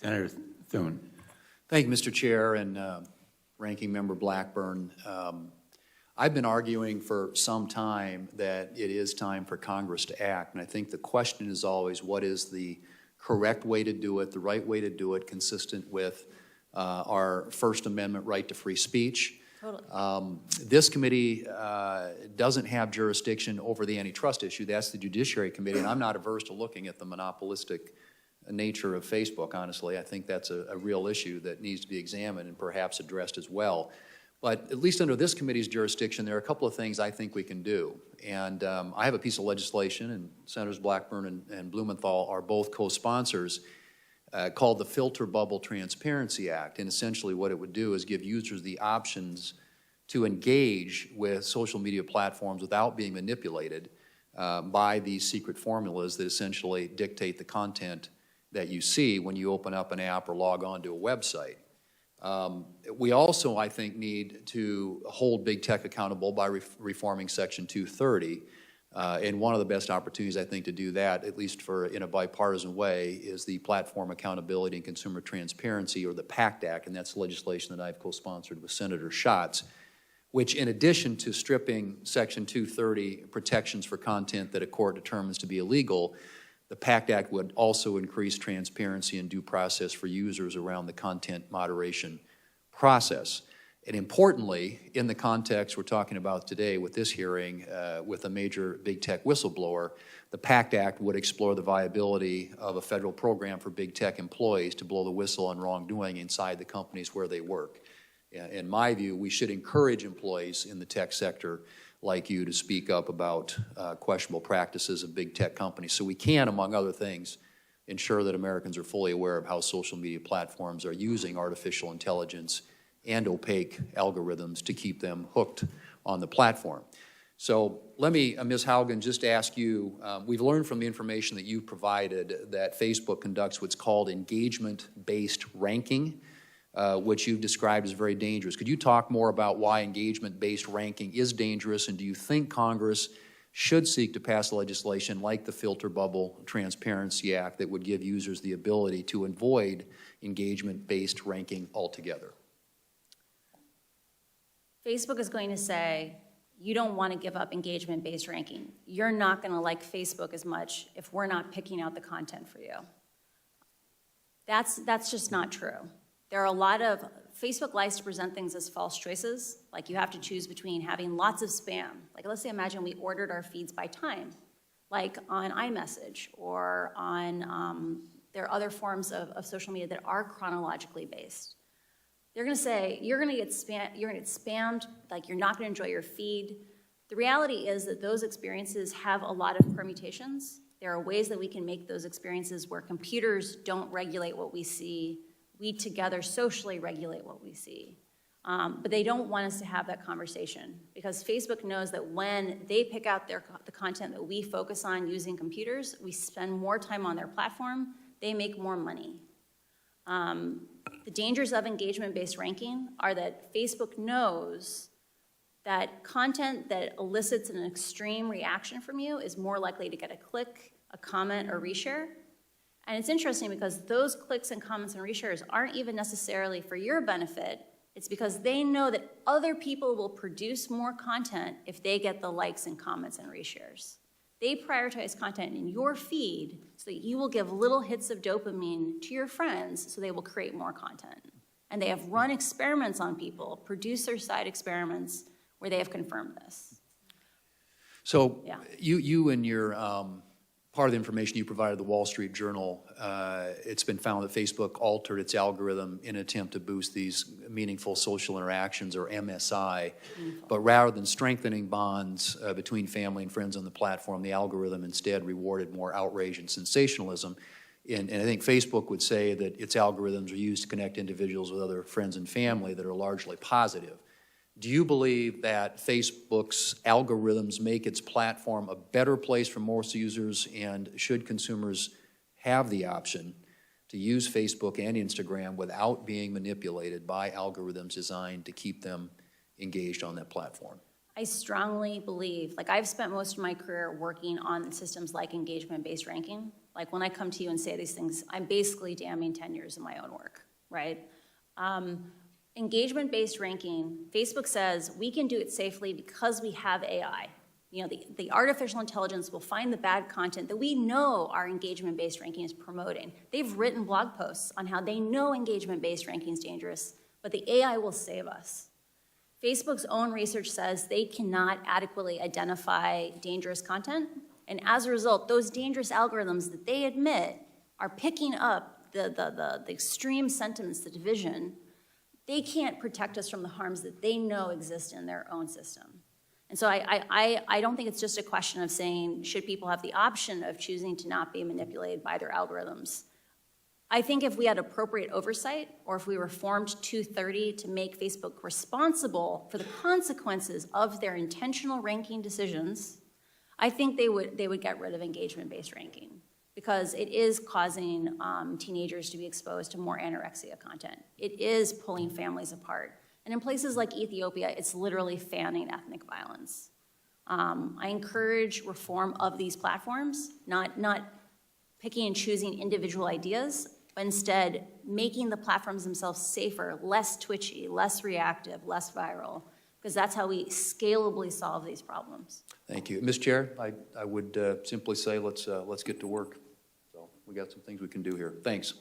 Senator Thune. Thank you, Mr. Chair and Ranking Member Blackburn. I've been arguing for some time that it is time for Congress to act, and I think the question is always what is the correct way to do it, the right way to do it, consistent with our First Amendment right to free speech. Totally. This committee doesn't have jurisdiction over the antitrust issue. That's the Judiciary Committee, and I'm not averse to looking at the monopolistic nature of Facebook, honestly. I think that's a real issue that needs to be examined and perhaps addressed as well. But at least under this committee's jurisdiction, there are a couple of things I think we can do. And I have a piece of legislation, and Senators Blackburn and Blumenthal are both co-sponsors, called the Filter Bubble Transparency Act. And essentially what it would do is give users the options to engage with social media platforms without being manipulated by these secret formulas that essentially dictate the content that you see when you open up an app or log on to a website. We also, I think, need to hold big tech accountable by reforming Section 230. And one of the best opportunities, I think, to do that, at least in a bipartisan way, is the Platform Accountability and Consumer Transparency, or the PACT Act, and that's legislation that I've co-sponsored with Senator Schatz, which, in addition to stripping Section 230 protections for content that a court determines to be illegal, the PACT Act would also increase transparency and due process for users around the content moderation process. And importantly, in the context we're talking about today with this hearing with a major big tech whistleblower, the PACT Act would explore the viability of a federal program for big tech employees to blow the whistle on wrongdoing inside the companies where they work. In my view, we should encourage employees in the tech sector like you to speak up about questionable practices of big tech companies, so we can, among other things, ensure that Americans are fully aware of how social media platforms are using artificial intelligence and opaque algorithms to keep them hooked on the platform. So let me, Ms. Haugen, just ask you, we've learned from the information that you provided that Facebook conducts what's called engagement-based ranking, which you've described as very dangerous. Could you talk more about why engagement-based ranking is dangerous, and do you think Congress should seek to pass legislation like the Filter Bubble Transparency Act that would give users the ability to avoid engagement-based ranking altogether? Facebook is going to say, you don't want to give up engagement-based ranking. You're not going to like Facebook as much if we're not picking out the content for you. That's just not true. There are a lot of, Facebook likes to present things as false choices, like you have to choose between having lots of spam. Like let's say, imagine we ordered our feeds by time, like on iMessage or on, there are other forms of social media that are chronologically based. They're going to say, you're going to get spammed, like you're not going to enjoy your feed. The reality is that those experiences have a lot of permutations. There are ways that we can make those experiences where computers don't regulate what we see. We together socially regulate what we see. But they don't want us to have that conversation because Facebook knows that when they pick out the content that we focus on using computers, we spend more time on their platform, they make more money. The dangers of engagement-based ranking are that Facebook knows that content that elicits an extreme reaction from you is more likely to get a click, a comment, or reshare. And it's interesting because those clicks and comments and reshares aren't even necessarily for your benefit. It's because they know that other people will produce more content if they get the likes and comments and reshares. They prioritize content in your feed so that you will give little hits of dopamine to your friends so they will create more content. And they have run experiments on people, producer-side experiments, where they have confirmed this. So yeah. you and your part of the information you provided the Wall Street Journal, it's been found that Facebook altered its algorithm in an attempt to boost these meaningful social interactions, or MSI. But rather than strengthening bonds between family and friends on the platform, the algorithm instead rewarded more outrage and sensationalism. And I think Facebook would say that its algorithms are used to connect individuals with other friends and family that are largely positive. Do you believe that Facebook's algorithms make its platform a better place for most users, and should consumers have the option to use Facebook and Instagram without being manipulated by algorithms designed to keep them engaged on that platform? I strongly believe, like I've spent most of my career working on systems like engagement-based ranking. Like when I come to you and say these things, I'm basically damning 10 years of my own work, right? Engagement-based ranking, Facebook says we can do it safely because we have AI. You know, the artificial intelligence will find the bad content that we know our engagement-based ranking is promoting. They've written blog posts on how they know engagement-based ranking is dangerous, but the AI will save us. Facebook's own research says they cannot adequately identify dangerous content, and as a result, those dangerous algorithms that they admit are picking up the extreme sentiments, the division. They can't protect us from the harms that they know exist in their own system. And so I don't think it's just a question of saying, should people have the option of choosing to not be manipulated by their algorithms? I think if we had appropriate oversight, or if we reformed 230 to make Facebook responsible for the consequences of their intentional ranking decisions, I think they would get rid of engagement-based ranking, because it is causing teenagers to be exposed to more anorexia content. It is pulling families apart. And in places like Ethiopia, it's literally fanning ethnic violence. I encourage reform of these platforms, not picking and choosing individual ideas, but instead making the platforms themselves safer, less twitchy, less reactive, less viral, because that's how we scalably solve these problems. Thank you. Ms. Chair, I would simply say let's get to work. So we got some things we can do here. Thanks.